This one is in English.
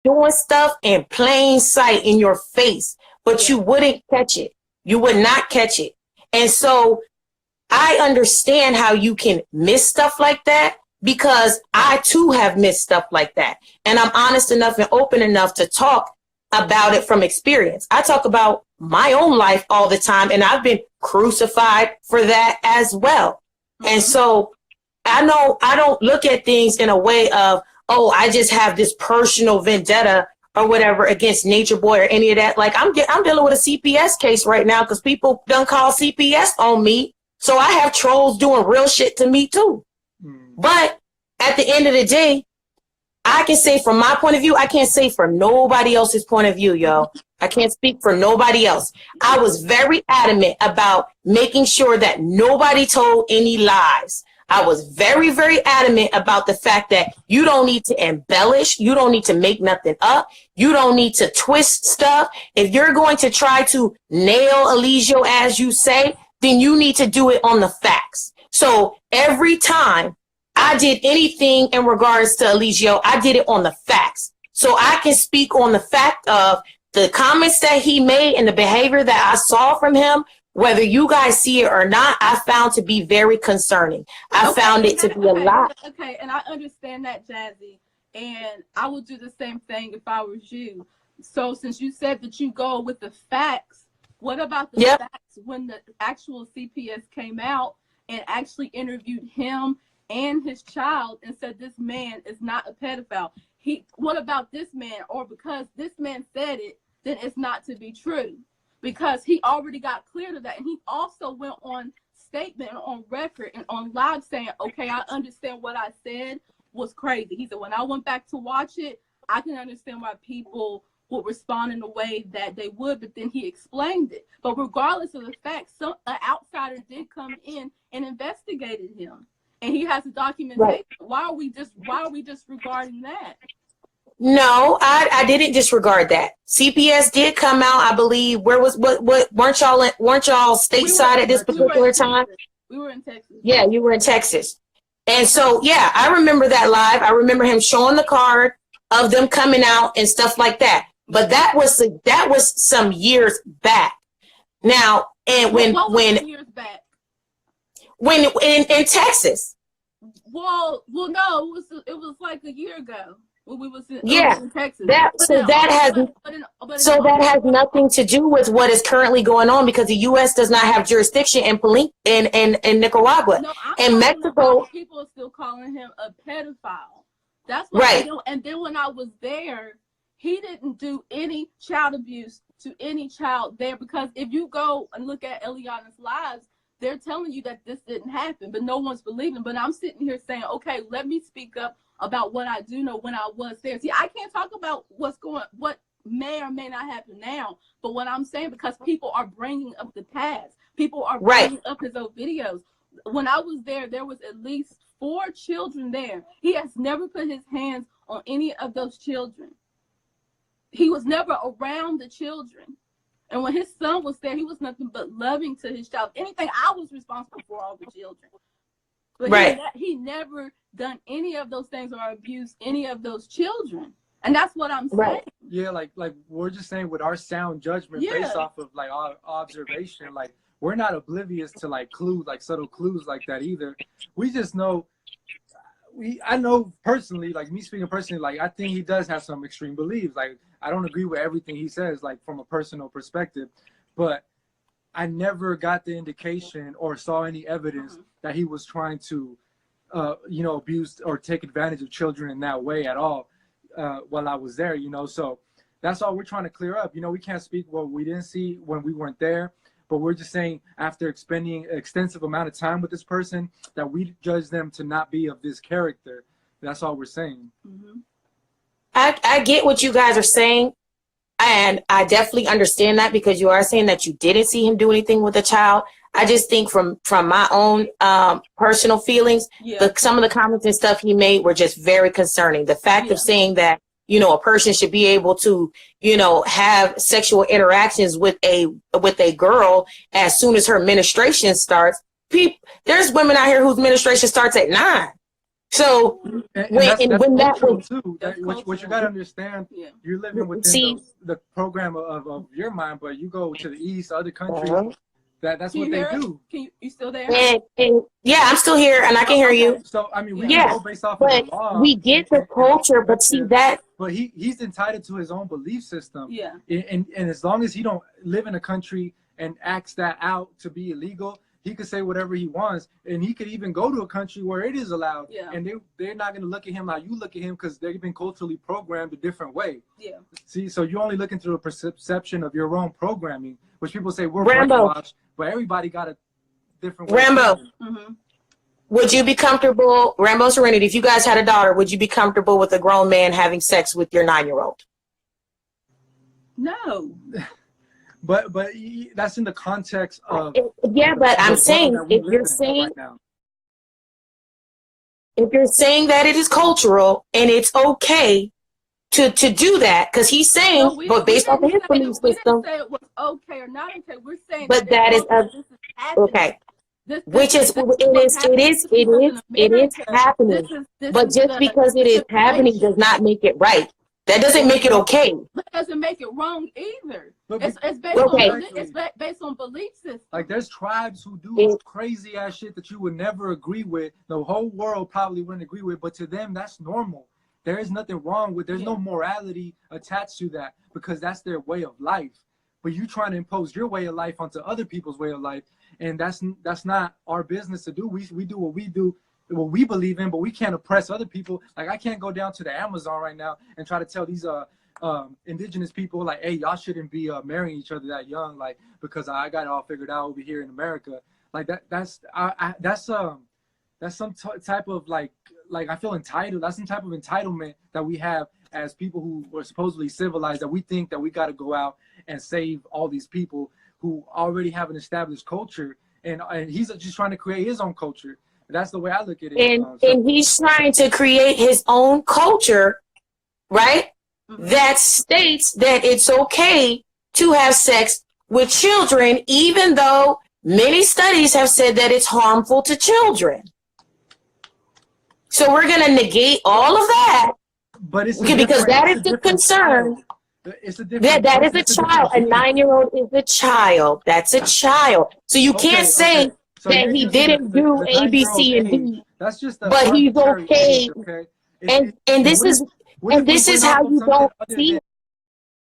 doing stuff in plain sight in your face, but you wouldn't catch it. You would not catch it. And so I understand how you can miss stuff like that, because I too have missed stuff like that. And I'm honest enough and open enough to talk about it from experience. I talk about my own life all the time, and I've been crucified for that as well. And so I know I don't look at things in a way of, oh, I just have this personal vendetta or whatever against Nature Boy or any of that. Like I'm dealing with a CPS case right now because people done call CPS on me. So I have trolls doing real shit to me too. But at the end of the day, I can say from my point of view, I can't say for nobody else's point of view, yo. I can't speak for nobody else. I was very adamant about making sure that nobody told any lies. I was very, very adamant about the fact that you don't need to embellish. You don't need to make nothing up. You don't need to twist stuff. If you're going to try to nail Eligio, as you say, then you need to do it on the facts. So every time I did anything in regards to Eligio, I did it on the facts. So I can speak on the fact of the comments that he made and the behavior that I saw from him. Whether you guys see it or not, I found to be very concerning. I found it to be a lot. Okay, and I understand that, Jazzy. And I would do the same thing if I was you. So since you said that you go with the facts, what about the facts when the actual CPS came out and actually interviewed him and his child and said this man is not a pedophile? What about this man? Or because this man said it, then it's not to be true? Because he already got clear to that. And he also went on statement and on record and on live saying, okay, I understand what I said was crazy. He said, when I went back to watch it, I can understand why people would respond in the way that they would, but then he explained it. But regardless of the fact, an outsider did come in and investigated him. And he has a documentation. Right. Why are we disregarding that? No, I didn't disregard that. CPS did come out, I believe. Where was what weren't y'all stateside at this particular time? We were in Texas. Yeah, you were in Texas. And so yeah, I remember that live. I remember him showing the card of them coming out and stuff like that. But that was some years back. Now, and when years back? When in Texas. Well, no, it was like a year ago. When we was in Texas. That has nothing to do with what is currently going on, because the U.S. does not have jurisdiction in Nicaragua. No, and Mexico, people are still calling him a pedophile. That's what right. And then when I was there, he didn't do any child abuse to any child there, because if you go and look at Eliana's lives, they're telling you that this didn't happen, but no one's believing. But I'm sitting here saying, okay, let me speak up about what I do know when I was there. See, I can't talk about what may or may not happen now, but what I'm saying, because people are bringing up the past. People are bringing up his old videos. When I was there, there was at least 4 children there. He has never put his hands on any of those children. He was never around the children. And when his son was there, he was nothing but loving to his child. Anything, I was responsible for all the children. But he never done any of those things or abused any of those children. And that's what I'm saying. Yeah, like we're just saying with our sound judgment based off of like our observation, like we're not oblivious to like clues, like subtle clues like that either. We just know, I know personally, like me speaking personally, like I think he does have some extreme beliefs. Like I don't agree with everything he says, like from a personal perspective, but I never got the indication or saw any evidence that he was trying to, abuse or take advantage of children in that way at all while I was there, So that's all we're trying to clear up. We can't speak what we didn't see when we weren't there, but we're just saying after expending an extensive amount of time with this person that we judge them to not be of this character. That's all we're saying. Mm-hmm. I get what you guys are saying. And I definitely understand that, because you are saying that you didn't see him do anything with a child. I just think from my own personal feelings, some of the comments and stuff he made were just very concerning. The fact of saying that, a person should be able to, have sexual interactions with a girl as soon as her menstruation starts. There's women out here whose menstruation starts at 9. So and when that cultural was too. What you got to understand, you're living within the program of your mind, but you go to the east, other countries, that's what they do. You still there? And yeah, I'm still here, and I can hear you. So I mean, we can go based off of the law. We get the culture, but see that. But he's entitled to his own belief system. Yeah. And as long as he don't live in a country and acts that out to be illegal, he could say whatever he wants, and he could even go to a country where it is allowed. Yeah. And they're not going to look at him like you look at him because they've been culturally programmed a different way. Yeah. See, so you're only looking through a perception of your own programming, which people say we're brainwashed, but everybody got a different way. Rambo. Would you be comfortable, Rambo Serenity, if you guys had a daughter, would you be comfortable with a grown man having sex with your 9-year-old? No. But that's in the context of but I'm saying if you're saying that it is cultural and it's okay to do that, because he's saying, but based off of his belief system, we didn't say it was okay or not okay. We're saying, but that is okay. Which is it is happening. But just because it is happening does not make it right. That doesn't make it okay. But it doesn't make it wrong either. It's based on belief system. Like there's tribes who do crazy ass shit that you would never agree with. The whole world probably wouldn't agree with, but to them that's normal. There is nothing wrong with. There's no morality attached to that because that's their way of life. But you trying to impose your way of life onto other people's way of life, and that's not our business to do. We do what we do. What we believe in, but we can't oppress other people. Like I can't go down to the Amazon right now and try to tell these indigenous people like, hey, y'all shouldn't be marrying each other that young, like because I got it all figured out over here in America. Like that's some type of like I feel entitled. That's some type of entitlement that we have as people who were supposedly civilized, that we think that we got to go out and save all these people who already have an established culture, and he's just trying to create his own culture. That's the way I look at it. And he's trying to create his own culture, right? That states that it's okay to have sex with children, even though many studies have said that it's harmful to children. So we're going to negate all of that, but it's because that is the concern. It's a different. That is a child. A 9-year-old is a child. That's a child. So you can't say that he didn't do A, B, C, and D. That's just but he's okay. And this is how you don't see it.